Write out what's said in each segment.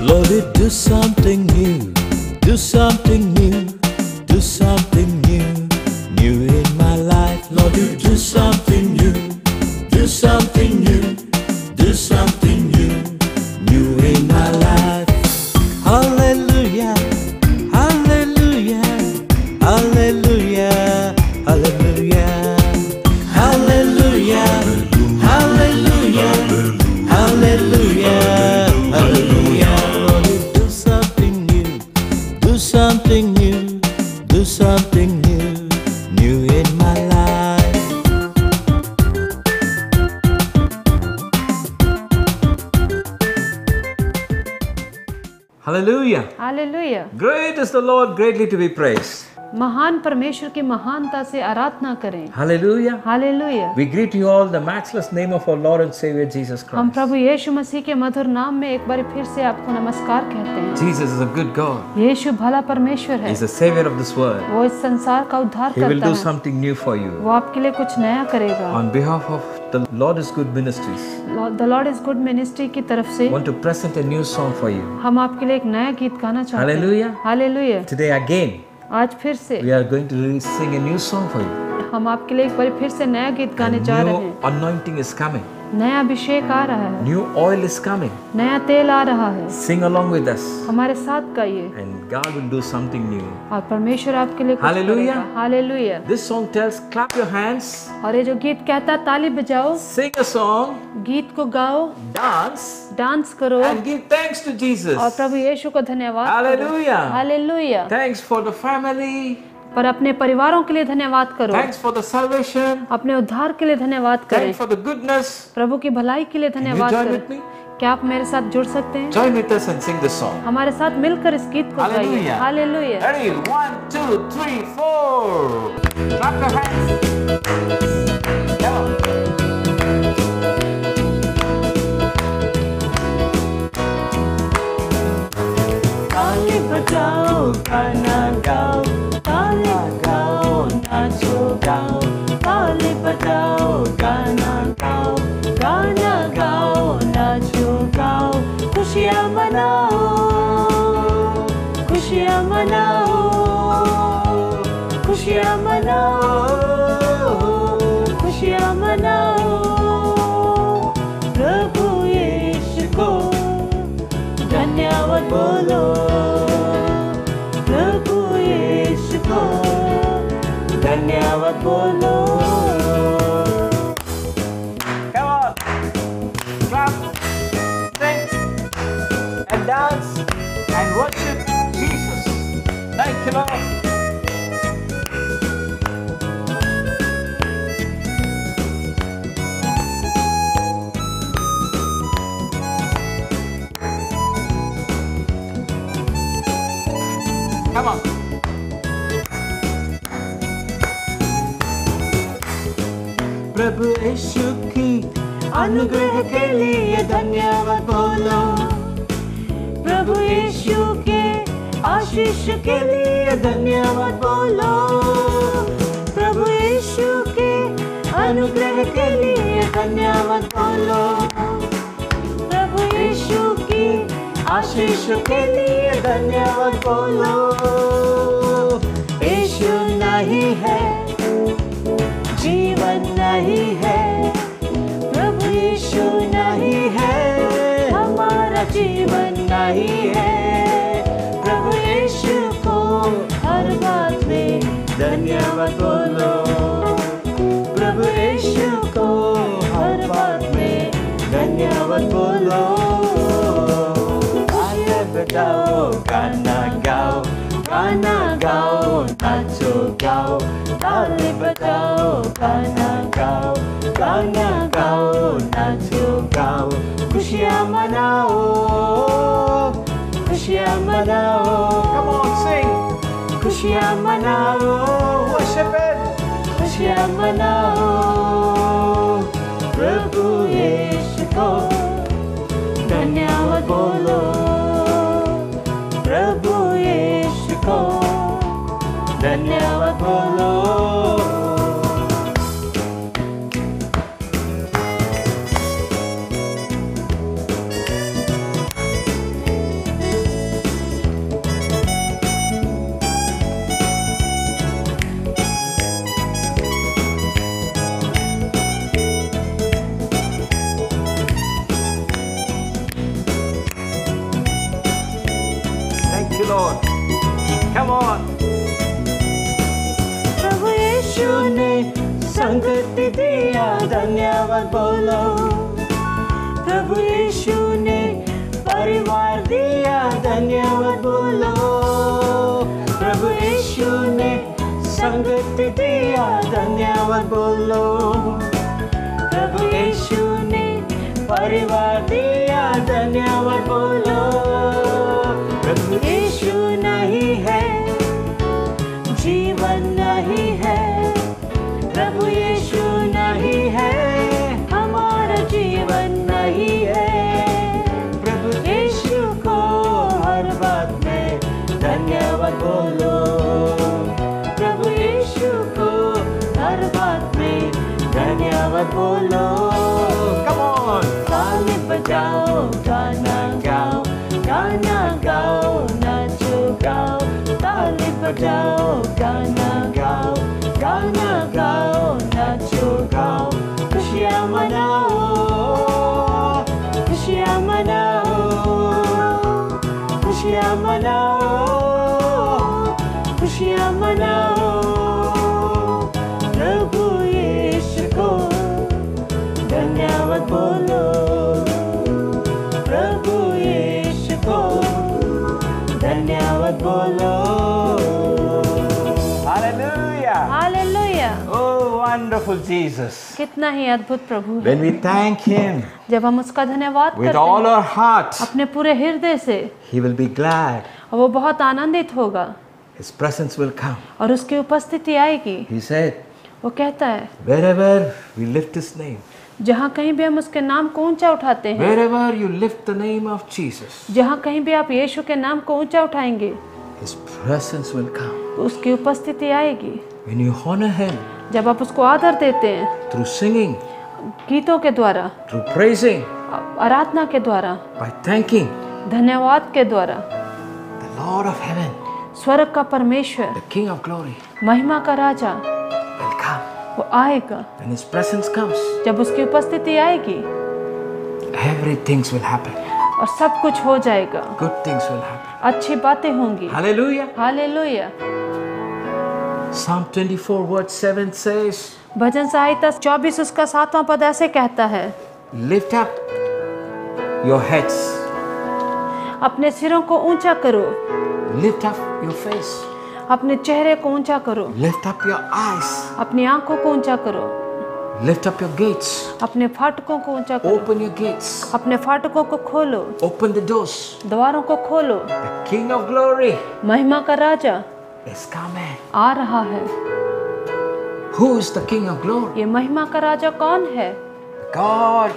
Lord, do something new, do something new, do something new, new in my life. Lord, do something new, do something new, do something new, new in my life. Hallelujah, hallelujah, hallelujah, hallelujah, hallelujah, hallelujah, hallelujah, hallelujah. Lord, do something new, do something new, do something new, new in my life. Hallelujah. Hallelujah. Great is the Lord, greatly to be praised. महान परमेश्वर की महानता से आराधना करें। Hallelujah. Hallelujah. We greet you all in the matchless name of our Lord and Savior Jesus हम Christ. प्रभु यीशु मसीह के मधुर नाम में एक बार फिर से आपको नमस्कार कहते हैं। Jesus is a good God. यीशु भला परमेश्वर है। He's the Savior of this world. वो इस संसार का उद्धार He will करता do है। something new for you. वो आपके लिए कुछ नया करेगा। On behalf of the Lord is Good Ministries, the Lord is good ministry की तरफ से I want to present a new song for you. हम आपके लिए एक नया गीत गाना चाहते हैं। Hallelujah. हालेलुया। Today again, आज फिर से we are going to sing a new song for you. हम आपके लिए एक बार फिर से नया गीत A गाने जा रहे new हैं। anointing is coming. नया अभिषेक आ रहा है, New oil is coming. नया तेल आ रहा है। Sing along with us. हमारे साथ गाइए And God will do something new. और परमेश्वर आपके लिए कुछ हालेलुया। करेगा। Hallelujah. This song tells, clap your hands, और ये जो गीत कहता है ताली बजाओ, sing a song, गीत को गाओ, dance, डांस करो and give thanks to Jesus. और प्रभु यीशु को धन्यवाद करो। Hallelujah. Hallelujah. Thanks for the family. पर अपने परिवारों के लिए धन्यवाद करो, Thanks for the salvation. अपने उद्धार के लिए धन्यवाद करें, Thanks for the goodness. प्रभु की भलाई के लिए Can you धन्यवाद join करें। with me? क्या आप मेरे साथ जुड़ सकते हैं? Join with us and sing this song. हमारे साथ मिलकर इस गीत को गाइए। Hallelujah. Hallelujah. Ready? 1, 2, 3, 4. Clap your hands. Come on. ताली बजाओ, गाना गाओ, ताली गाओ, नाचो गाओ, ताली बजाओ, गाना गाओ, गाना गाओ, नाचो गाओ, खुशियाँ मनाओ, खुशियाँ मनाओ, खुशियाँ मनाओ, खुशियाँ मनाओ, प्रभु यीशु को धन्यवाद बोलो, प्रभु यीशु को धन्यवाद बोलो। Come on. Clap, sing, and dance, and worship Jesus. Thank you, Lord. Come on. प्रभु यीशु की अनुग्रह के लिए धन्यवाद बोलो, प्रभु यीशु के आशीष के लिए धन्यवाद बोलो, प्रभु यीशु के अनुग्रह के लिए धन्यवाद बोलो, प्रभु यीशु की आशीष के लिए धन्यवाद बोलो। यीशु नहीं है, जीवन नहीं है, प्रभु यीशु नहीं है, हमारा जीवन नहीं है, प्रभु यीशु को हर बात में धन्यवाद बोलो, प्रभु यीशु को हर बात में धन्यवाद बोलो। ताली बजाओ, गाना गाओ, गाना गाओ, नाचो गाओ, ताली बजाओ, गाना गाओ, गाना गाओ, नाचो गाओ, खुशियाँ मनाओ, खुशियाँ मनाओ। Come on, sing. खुशियाँ मनाओ, Worship it. खुशियाँ मनाओ, प्रभु यीशु को धन्यवाद बोलो, प्रभु यीशु को धन्यवाद बोलो। Lord. Come on. प्रभु यीशु ने संगति दिया, धन्यवाद बोलो। प्रभु यीशु ने परिवार दिया, धन्यवाद बोलो। प्रभु यीशु ने संगति दिया, धन्यवाद बोलो। प्रभु यीशु ने परिवार दिया, धन्यवाद बोलो। प्रभु यीशु नहीं है, जीवन नहीं है। प्रभु यीशु नहीं है, हमारा जीवन नहीं है। प्रभु यीशु को हर बात में धन्यवाद बोलो। प्रभु यीशु को हर बात में धन्यवाद बोलो। Come on. ताली बजाओ, गाना गाओ, गाना गाओ, नाचो गाओ। ताली बजाओ, गाना गाओ, गाना गाओ, नाचो गाओ। खुशियाँ मनाओ, खुशियाँ मनाओ, खुशियाँ मनाओ, खुशियाँ मनाओ। प्रभु यीशु को धन्यवाद बोलो। प्रभु यीशु को धन्यवाद बोलो। Hallelujah. Hallelujah. Oh, wonderful Jesus. कितना ही अद्भुत प्रभु है। When we thank Him जब हम उसका धन्यवाद with करते all हैं our heart, अपने पूरे हृदय से, He will be glad. और वो बहुत आनंदित होगा His presence will come. और उसकी उपस्थिति आएगी। He said, वो कहता है wherever we lift His name, जहाँ कहीं भी हम उसके नाम को ऊंचा उठाते हैं, wherever you lift the name of Jesus, जहाँ कहीं भी आप यीशु के नाम को ऊंचा उठाएंगे, His presence will come. तो उसकी उपस्थिति आएगी। When you honor Him जब आप उसको आदर देते हैं through singing, गीतों के द्वारा, through praising, आराधना के द्वारा, by thanking धन्यवाद के द्वारा, the Lord of heaven, स्वर्ग का परमेश्वर, the King of glory, महिमा का राजा, will come. वो आएगा। When His presence comes, जब उसकी उपस्थिति आएगी everything will happen. और सब कुछ हो जाएगा, Good things will happen. अच्छी बातें होंगी। Hallelujah. Hallelujah. Psalm 24 verse 7 says, भजन संहिता 24 उसका 7वां पद ऐसे कहता है, lift up your heads, अपने सिरों को ऊंचा करो, lift up your face, अपने चेहरे को ऊंचा करो, lift up your eyes, अपनी आंखों को ऊंचा करो, lift up your gates, अपने फाटकों को ऊंचा करो, open your gates, अपने फाटकों को खोलो, open the doors. द्वारों को खोलो। The King of glory महिमा का राजा is coming. आ रहा है। Who is the King of glory? ये महिमा का राजा कौन है? God,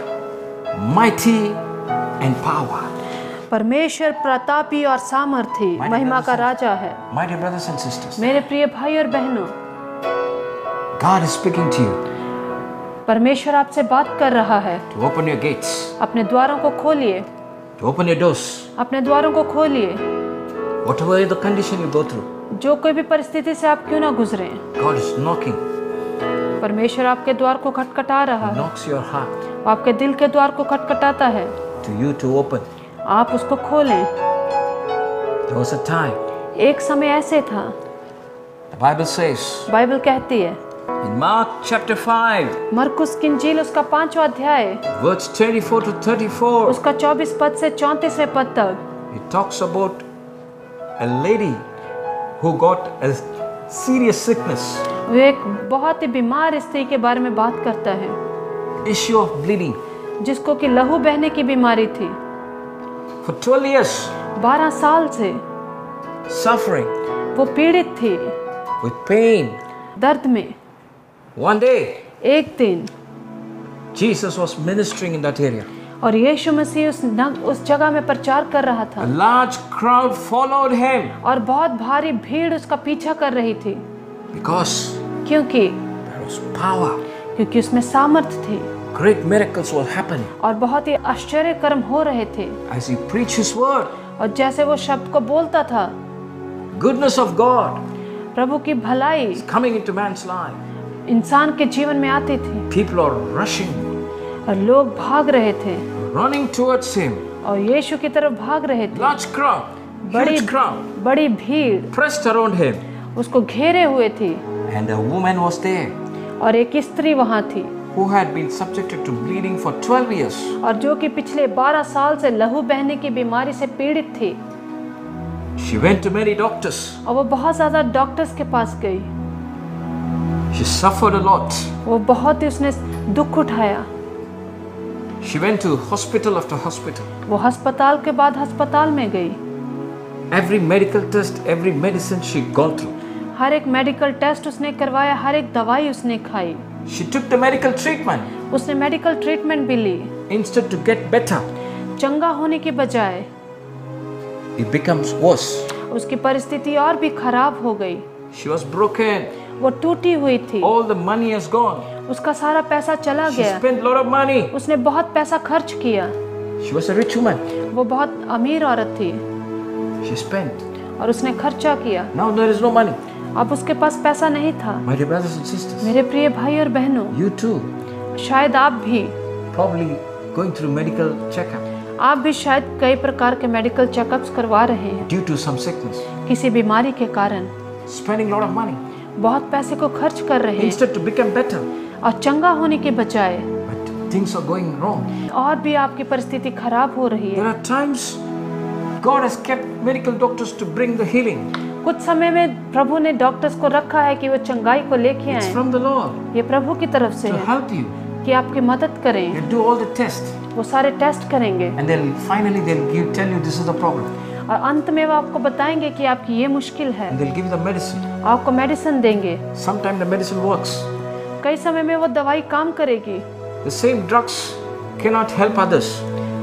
mighty and power. परमेश्वर प्रतापी और सामर्थी महिमा का राजा है। My dear brothers and sisters, मेरे प्रिय भाई और बहनों, God is speaking to you परमेश्वर आपसे बात कर रहा है। to open your gates, अपने द्वारों को खोलिए, to open your doors. अपने द्वारों को खोलिए। Whatever the condition you go through, जो कोई भी परिस्थिति से आप क्यों ना गुजरें, God is knocking. परमेश्वर आपके द्वार को खटखटा रहा He है। knocks your heart वो आपके दिल के द्वार को खटखटाता है, to you to open. आप उसको खोलें। There was a time, एक समय ऐसे था, the Bible says, बाइबल कहती है, in Mark chapter 5, मरकुस की इंजील उसका 5वां अध्याय verse 24 to 34, उसका 24 पद से 34वें पद तक it talks about a lady who got a serious sickness, वो एक बहुत ही बीमार स्त्री के बारे में बात करता है, issue of bleeding. जिसको कि लहू बहने की बीमारी थी। For 12 years, 12 साल से suffering वो पीड़ित थी, with pain. दर्द में। One day, एक दिन Jesus was ministering in that area. और यीशु मसीह उस जगह में प्रचार कर रहा A था large crowd followed him और बहुत भारी भीड़ उसका पीछा कर रही थी, because क्योंकि there was power. उसमें सामर्थ थी Great miracles were happening और बहुत ही आश्चर्य कर्म हो रहे थे। as he preached his word. और जैसे वो शब्द को बोलता था, Goodness of God प्रभु की भलाई is coming into man's life. इंसान के जीवन में आती थी People are rushing, और लोग भाग रहे थे running towards him. और यीशु की तरफ भाग रहे थे। Large crowd. Huge crowd बड़ी भीड़ pressed around him, उसको घेरे हुए थी and a woman was there और एक स्त्री वहाँ थी who had been subjected to bleeding for 12 years. और जो कि पिछले 12 साल से लहू बहने की बीमारी से पीड़ित थी She went to many doctors. और वो बहुत ज़्यादा डॉक्टर्स के पास गई। She suffered a lot. वो बहुत ही उसने दुख उठाया। She went to hospital after hospital. वो अस्पताल के बाद अस्पताल में गई। Every medical test, every medicine she gone through. हर एक मेडिकल टेस्ट उसने करवाया, हर एक दवाई उसने खाई। She took the medical treatment. उसने मेडिकल ट्रीटमेंट भी ली। Instead to get better, चंगा होने के बजाय it becomes worse. उसकी परिस्थिति और भी खराब हो गई। She was broken. वो टूटी हुई थी। All the money has gone. उसका सारा पैसा चला She गया। spent a lot of money. उसने बहुत पैसा खर्च किया। She was a rich woman. वो बहुत अमीर औरत थी She spent. और उसने खर्चा किया। Now there is no money. अब उसके पास पैसा नहीं था। My dear brothers and sisters, मेरे प्रिय भाई और बहनों, you too शायद आप भी probably going through medical checkup शायद कई प्रकार के मेडिकल चेकअप्स करवा रहे हैं due to some sickness. किसी बीमारी के कारण। Spending a lot of money बहुत पैसे को खर्च कर रहे हैं instead to become better. और चंगा होने के बजाय But things are going wrong. और भी आपकी परिस्थिति खराब हो रही There है। are times God has kept medical doctors to bring the healing. कुछ समय में प्रभु ने डॉक्टर्स को रखा है कि वो चंगाई को लेके It's आए। from the Lord ये प्रभु की तरफ से to है help you. कि आपकी मदद करें। They'll do all the tests वो सारे टेस्ट करेंगे and they'll tell you this is the problem. और अंत में वो आपको बताएंगे कि आपकी ये मुश्किल है। And they'll give you the medicine. आपको मेडिसिन देंगे। Sometimes the medicine works. कई समय में वो दवाई काम करेगी The same drugs cannot help others.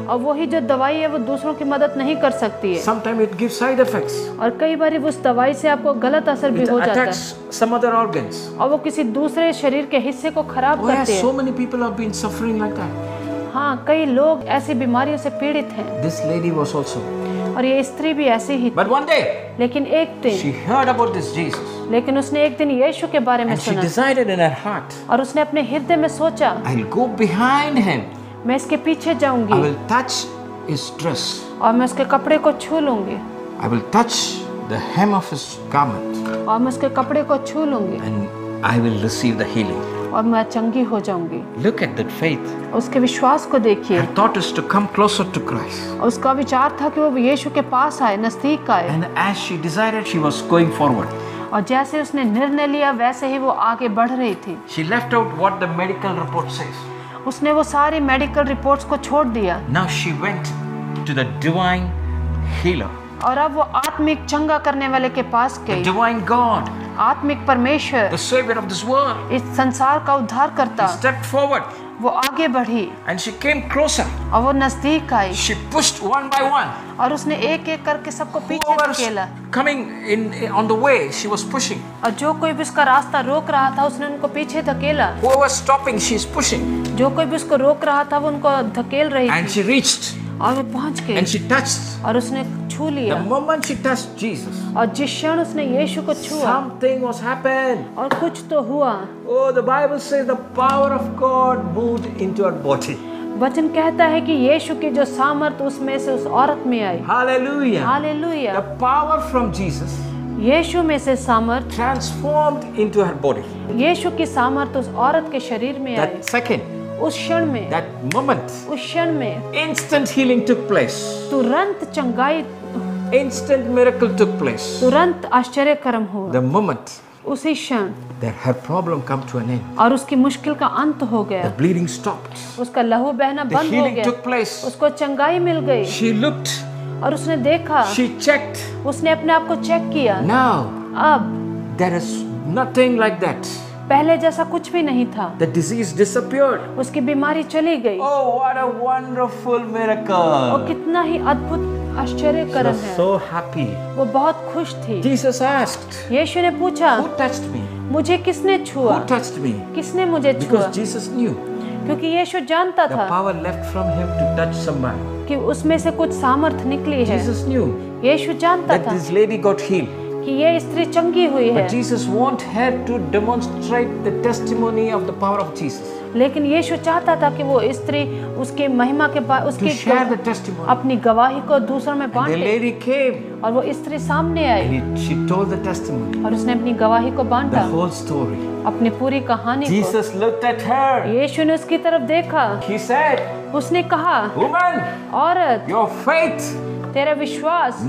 और वही जो दवाई है वो दूसरों की मदद नहीं कर सकती है। Sometimes it gives side effects. और कई बार उस दवाई से आपको गलत असर भी It हो जाता है attacks some other organs. और वो किसी दूसरे शरीर के हिस्से को खराब Oh yes, करती so है। many people have been suffering like that. हाँ, कई लोग ऐसी बीमारियों से पीड़ित हैं This lady was also. और ये स्त्री भी ऐसी ही थी। But one day, लेकिन एक दिन she heard about this Jesus. लेकिन उसने एक दिन यीशु के बारे में And she सुना decided in her heart, और उसने अपने हृदय में सोचा I'll go behind him. मैं इसके पीछे I जाऊंगी will touch his dress. और मैं उसके कपड़े को छू लूंगी I will touch the hem of his garment. और मैं उसके कपड़े को छू लूंगी And I will receive the healing. और मैं चंगी हो जाऊंगी। Look at that faith. उसके विश्वास को देखिए। Her thought is to come closer to Christ. और उसका विचार था कि वो यीशु के पास आए, नजदीक आए। And as she decided, she was going forward. और जैसे उसने निर्णय लिया वैसे ही वो आगे बढ़ रही थी। She left out what the medical report says. उसने वो सारी मेडिकल रिपोर्ट्स को छोड़ दिया Now she went to the divine healer, और अब वो आत्मिक चंगा करने वाले के पास the गई। divine God, आत्मिक परमेश्वर, the savior of this world. इस संसार का उद्धार करता, Stepped forward वो आगे बढ़ी and she came closer. और वो नजदीक आई She pushed one by one. और उसने एक एक करके सबको पीछे Whoever धकेला coming in on the way, she was pushing. और जो कोई भी उसका रास्ता रोक रहा था उसने उनको पीछे धकेला। Whoever stopping, she's pushing. जो कोई भी उसको रोक रहा था वो उनको धकेल रही And थी she reached और वो पहुंच and गई she touched. और उसने छू The लिया moment she touched Jesus, और जिस क्षण उसने यीशु को छुआ something was happened. और कुछ तो हुआ। Oh, the Bible says the power of God moved into her body. वचन कहता है कि यीशु की जो सामर्थ उसमें से उस औरत में आई। Hallelujah. Hallelujah. The power from Jesus यीशु में से सामर्थ, transformed into her body. यीशु की सामर्थ उस औरत के शरीर में आई। That second, उस क्षण में, that moment, उस क्षण में instant healing took place. तुरंत चंगाई, Instant miracle took place. तुरंत आश्चर्य कर्म हुआ। The moment उसी क्षण that her problem come to an end. और उसकी मुश्किल का अंत हो The गया। bleeding stopped. उसका लहू बहना The बंद हो healing गया। took place. उसको चंगाई मिल गई She looked. और उसने देखा, She checked. उसने अपने आप को चेक किया। Now अब there is nothing like that. पहले जैसा कुछ भी नहीं था। The disease disappeared. उसकी बीमारी चली गई। Oh, what a wonderful वो miracle. कितना ही अद्भुत आश्चर्य She कर्म was है। so happy. वो बहुत खुश थी। Jesus asked, यीशु ने पूछा, who touched me? मुझे किसने छुआ? Who touched me? किसने मुझे छुआ? Because Jesus knew क्योंकि यीशु जानता the था power left from him to touch somebody. कि उसमें से कुछ सामर्थ निकली है। Jesus knew यीशु जानता that था this lady got healed. कि ये स्त्री चंगी हुई है, But Jesus want her to demonstrate the testimony of the power of Jesus. लेकिन यीशु चाहता था कि वो स्त्री उसके महिमा के बाद To उसकी share the testimony. अपनी गवाही को दूसरों में And the बांटे। lady came और वो स्त्री सामने आई and she told the testimony, और उसने अपनी गवाही को the बांटा, whole story. अपनी पूरी कहानी को। Jesus looked at her. यीशु ने उसकी तरफ देखा, He said, उसने कहा, Woman, औरत, your faith तेरा विश्वास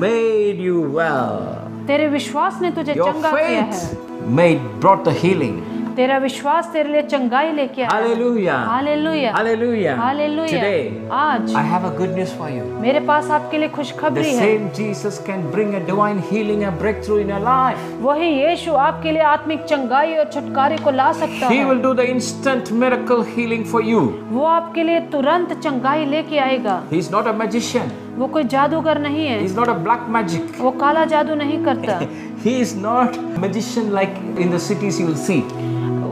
तेरे विश्वास ने तुझे your चंगा किया है, faith brought the healing. तेरा विश्वास तेरे लिए चंगाई लेके आया। Hallelujah. Hallelujah, Hallelujah. Hallelujah. Today, आज I have a good news for you. मेरे पास आपके लिए The खुशखबरी है। same Jesus can bring a divine healing and breakthrough in your life. वही यीशु आपके लिए आत्मिक चंगाई और छुटकारे को ला सकता He है। will do the instant miracle healing for you. वो आपके लिए तुरंत चंगाई लेके आएगा। He is not a magician. वो कोई जादूगर नहीं He है, is not a black magic. वो काला जादू नहीं करता। He is not a magician like in the cities you will see.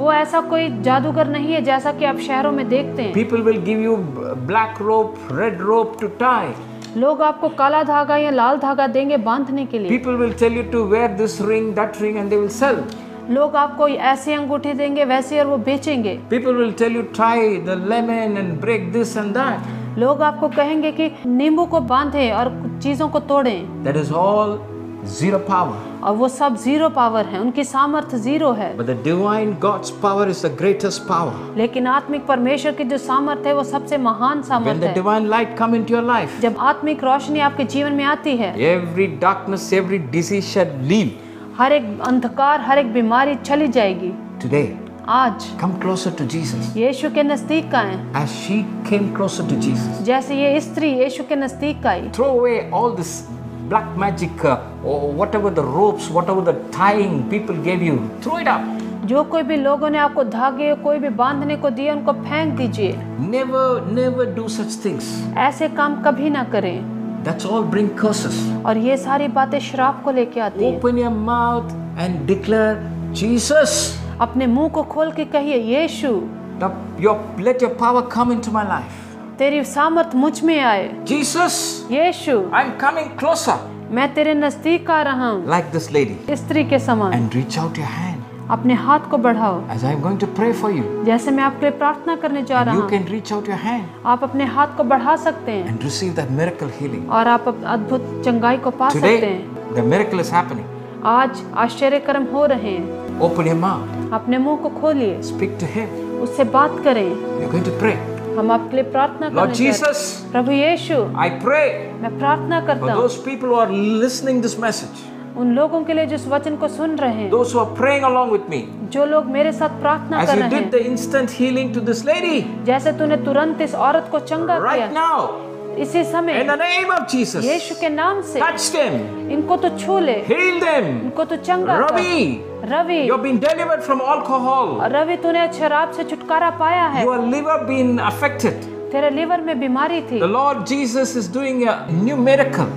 वो ऐसा कोई जादूगर नहीं है जैसा कि आप शहरों में देखते हैं। People will give you black rope, red rope to tie. लोग आपको काला धागा या लाल धागा देंगे बांधने के लिए। People will tell you to wear this ring, that ring, and they will sell. लोग आपको ऐसे अंगूठी देंगे वैसे और वो बेचेंगे। People will tell you tie the lemon and break this and that. लोग आपको कहेंगे कि नींबू को बांधें और चीजों को तोड़ें, That is all zero power. और वो सब जीरो पावर है, उनकी सामर्थ्य जीरो है। But the divine God's power is the greatest power. लेकिन आत्मिक परमेश्वर की जो सामर्थ्य है वो सबसे महान When सामर्थ्य the है। divine light come into your life, जब आत्मिक रोशनी आपके जीवन में आती है, every darkness, every disease shall leave. हर एक अंधकार, हर एक बीमारी चली जाएगी। Today, आज come closer to Jesus. यीशु के नजदीक आए, As she came closer to Jesus, जैसे ये स्त्री यीशु के नजदीक आई। throw away all this black magic or whatever the ropes, whatever the tying people gave you. Throw it up. जो कोई भी लोगों ने आपको धागे कोई भी बांधने को दिए उनको फेंक दीजिए। Never do such things. ऐसे काम कभी ना करें। That's all bring curses. और ये सारी बातें श्राप को लेके आती हैं। Open your mouth and declare, Jesus, अपने मुंह को खोल के कहिए, यीशु let your power come into my life. तेरी सामर्थ मुझ में आए। Jesus, Yeshu, I'm coming closer. मैं तेरे नजदीक आ रहा हूँ, Like this lady. स्त्री के समान। And reach out your hand अपने हाथ को बढ़ाओ, as I'm going to pray for you. जैसे मैं आपके लिए प्रार्थना करने जा रहा You हूँ। can reach out your hand आप अपने हाथ को बढ़ा सकते हैं and receive that miracle healing. और आप अद्भुत चंगाई को पा सकते Today, हैं। the miracle is happening. आज आश्चर्य कर्म हो रहे हैं। Open your mouth. अपने मुंह को खोलिए, Speak to him. उससे बात करें। You're going to pray. हम आपके लिए प्रार्थना Lord करने जा रहे हैं। Jesus, Prabhu Yeshu, I pray मैं प्रार्थना for करता हूँ those people who are listening this message, उन लोगों के लिए जो इस वचन को सुन रहे हैं, those who are praying along with me, जो लोग मेरे साथ प्रार्थना as कर you रहे did हैं। the instant healing to this lady जैसे तूने तुरंत इस औरत को चंगा right किया, now, इसी in समय the name of Jesus, यीशु के नाम से touch them, इनको तो छू ले, heal them. इनको तो चंगा कर। Ravi, Ravi, you've been delivered from alcohol. Ravi तूने शराब से छुटकारा पाया है, Your liver been affected. तेरे लिवर में बीमारी थी। The Lord Jesus is doing a new miracle,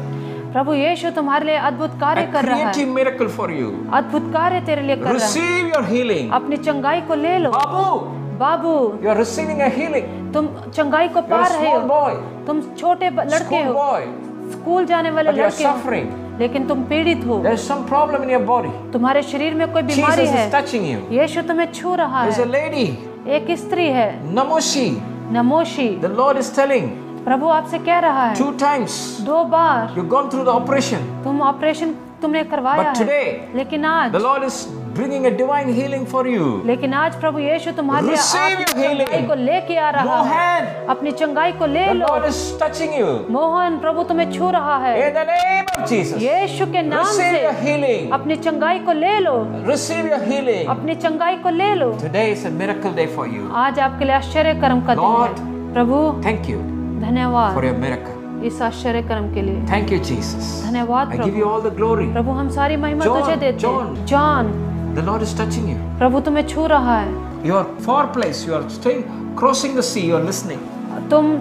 प्रभु यीशु तुम्हारे लिए अद्भुत कार्य a कर रहा है, creative miracle for you. अद्भुत कार्य तेरे लिए कर रहा है। Receive your healing. अपनी चंगाई को ले लो। Babu, Babu, you are receiving a healing. तुम चंगाई को You're पा a रहे small हो। boy, तुम छोटे लड़के school हो, boy, स्कूल जाने वाले but you are लड़के हो, suffering. लेकिन तुम पीड़ित हो। There's some problem in your body. तुम्हारे शरीर में कोई Jesus बीमारी है, is touching you. यीशु तुम्हें छू रहा There's a है। lady, एक स्त्री है, Namoshi. Namoshi, The Lord is telling, प्रभु आपसे कह रहा है, 2 times 2 bar you've gone through the operation. तुम ऑपरेशन तुमने करवाया But है, today, लेकिन आज The Lord is bringing a divine healing for you. लेकिन आज प्रभु यीशु तुम्हारे लिए Receive आपकी your healing. चंगाई को लेके आ रहा है। Mohan, अपनी चंगाई को ले the low. Lord is touching you. Mohan, प्रभु तुम्हें छू रहा है। In the name of Jesus, यीशु के नाम receive से your healing. अपनी चंगाई को ले लो, Receive your healing. अपनी चंगाई को ले लो। Today is a miracle day for you. आज आपके लिए आश्चर्य कर्म का दिन Lord, है। प्रभु Thank you धन्यवाद for your miracle. इस आश्चर्य कर्म के लिए। Thank you, Jesus. धन्यवाद I give Prabhu. you all the glory. प्रभु हम सारी महिमा John, तुझे देते John. हैं। John, The Lord is touching you. प्रभु तुम्हें छू रहा है। You are far place. You are staying, crossing the sea. You are listening. तुम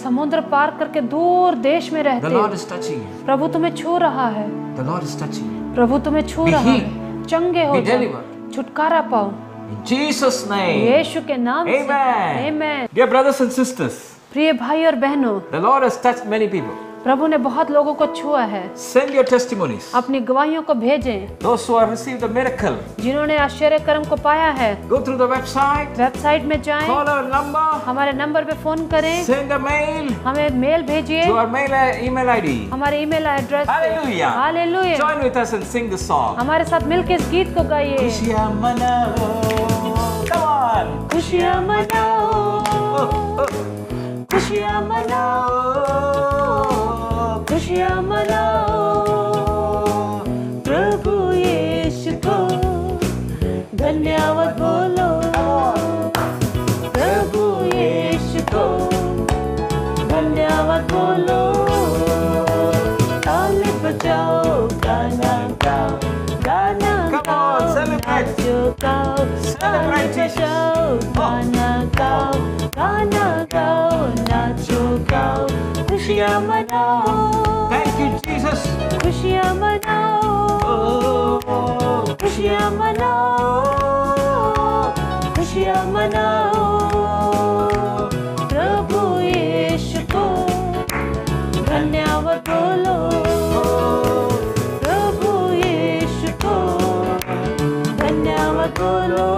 समुद्र पार करके दूर देश में The रहते Lord हो। is touching you. प्रभु तुम्हें छू रहा है। The Lord is touching you. प्रभु तुम्हें छू Be रहा है। healed. चंगे हो Be जाओ, delivered. छुटकारा पाओ In Jesus' name. यीशु के नाम से। Amen. आमीन। Dear brothers and sisters, प्रिय भाई और बहनों, the Lord has touched many people. प्रभु ने बहुत लोगों को छुआ है। Send your testimonies. अपनी गवाहियों को भेजें। Those who have received the miracle, जिन्होंने आश्चर्य कर्म को पाया है, go through the website, website में जाएं, call our number, हमारे नंबर पे फोन करें, send a mail हमें मेल भेजिए to our email ID. हमारे ईमेल एड्रेस पे। Hallelujah. Hallelujah. Join with us and sing the song. हमारे साथ मिलकर इस गीत को गाइए। खुशियाँ मनाओ. Come on. खुशियाँ मनाओ, खुशियाँ मनाओ, खुशियाँ मनाओ, प्रभु यीशु को धन्यवाद बोलो, प्रभु यीशु को धन्यवाद बोलो, ताली बजाओ, गाना गाओ, गाना Come on, celebrate. नाचो गाओ, Celebrate ताली बजाओ, गाना गाओ, गाना गाओ, नाचो गाओ, खुशियाँ मनाओ, Thank you, Jesus. खुशियाँ मनाओ, खुशियाँ मनाओ, खुशियाँ मनाओ, प्रभु यीशु को धन्यवाद बोलो, प्रभु यीशु को धन्यवाद बोलो।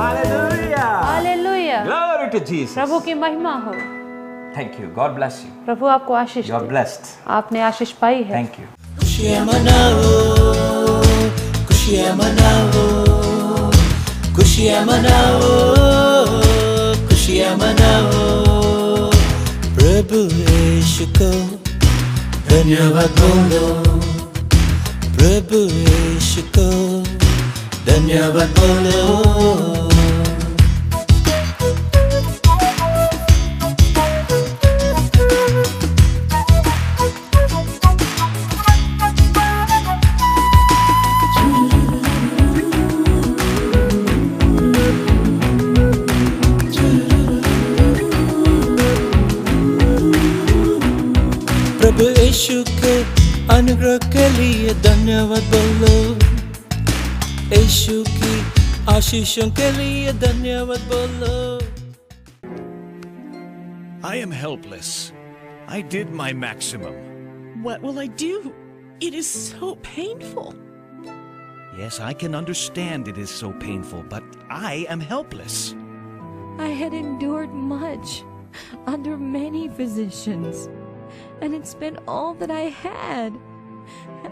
Hallelujah. Hallelujah. Glory to Jesus. प्रभु की महिमा हो। Thank you. God bless you. प्रभु आपको आशीष You are दे। blessed. आपने आशीष पाई है। Thank you. खुशियाँ मनाओ, खुशियाँ मनाओ, खुशियाँ मनाओ, खुशियाँ मनाओ, प्रभु यीशु को धन्यवाद बोलो, प्रभु यीशु को धन्यवाद बोलो। प्रभु यीशु के अनुग्रह के लिए धन्यवाद बोलो, यीशु की आशीषों के लिए धन्यवाद बोलो। I am helpless. I did my maximum. What will I do? It is so painful. Yes, I can understand it is so painful, but I am helpless. I had endured much under many physicians, and it spent all that I had,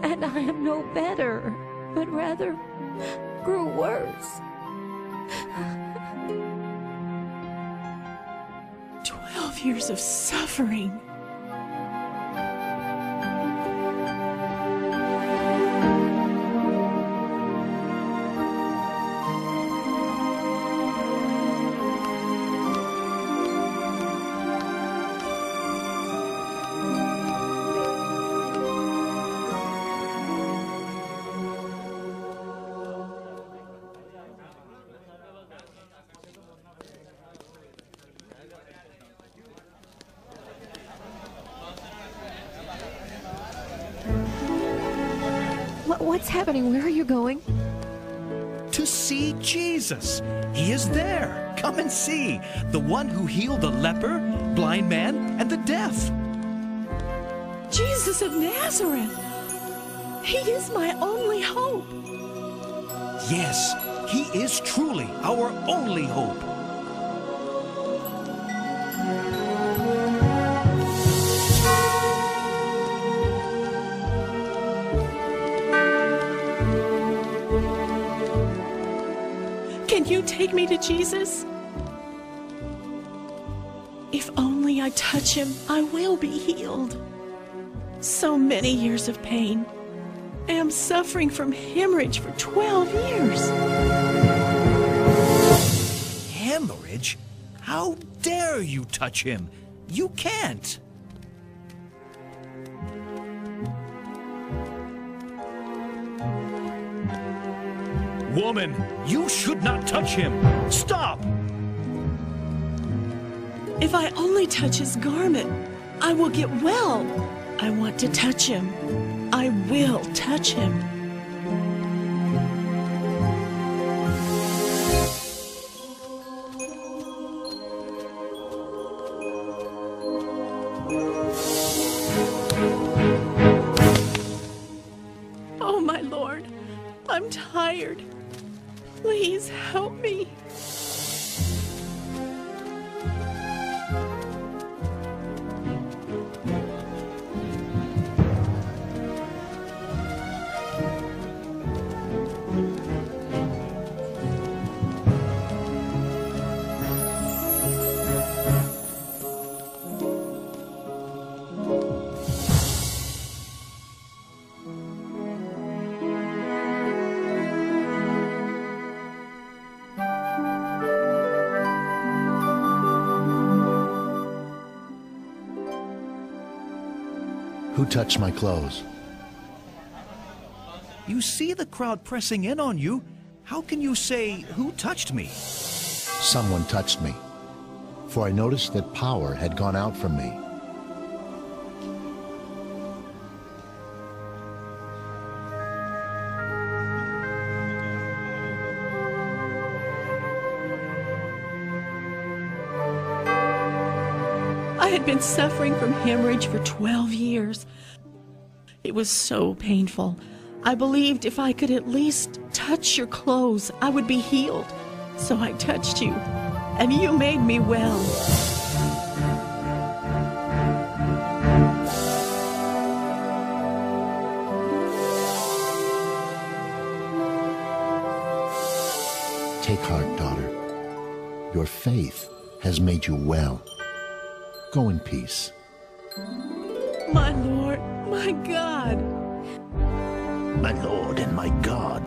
and I am no better, but rather grew worse. 12 years of suffering. What's happening? Where are you going? To see Jesus. He is there. Come and see. The one who healed the leper, blind man, and the deaf. Jesus of Nazareth. He is my only hope. Yes, he is truly our only hope. Can you take me to Jesus? If only I touch him, I will be healed. So many years of pain. I am suffering from hemorrhage for 12 years. Hemorrhage? How dare you touch him? You can't. Woman, you should not touch him. Stop! If I only touch his garment, I will get well. I want to touch him. I will touch him. I'm tired. Please help me. Who touched my clothes? You see the crowd pressing in on you. How can you say, "Who touched me"? Someone touched me, for I noticed that power had gone out from me. I had been suffering from hemorrhage for 12 years. It was so painful. I believed if I could at least touch your clothes, I would be healed. So I touched you, and you made me well. Take heart, daughter. Your faith has made you well. Go in peace. My Lord, my God. My Lord and my God.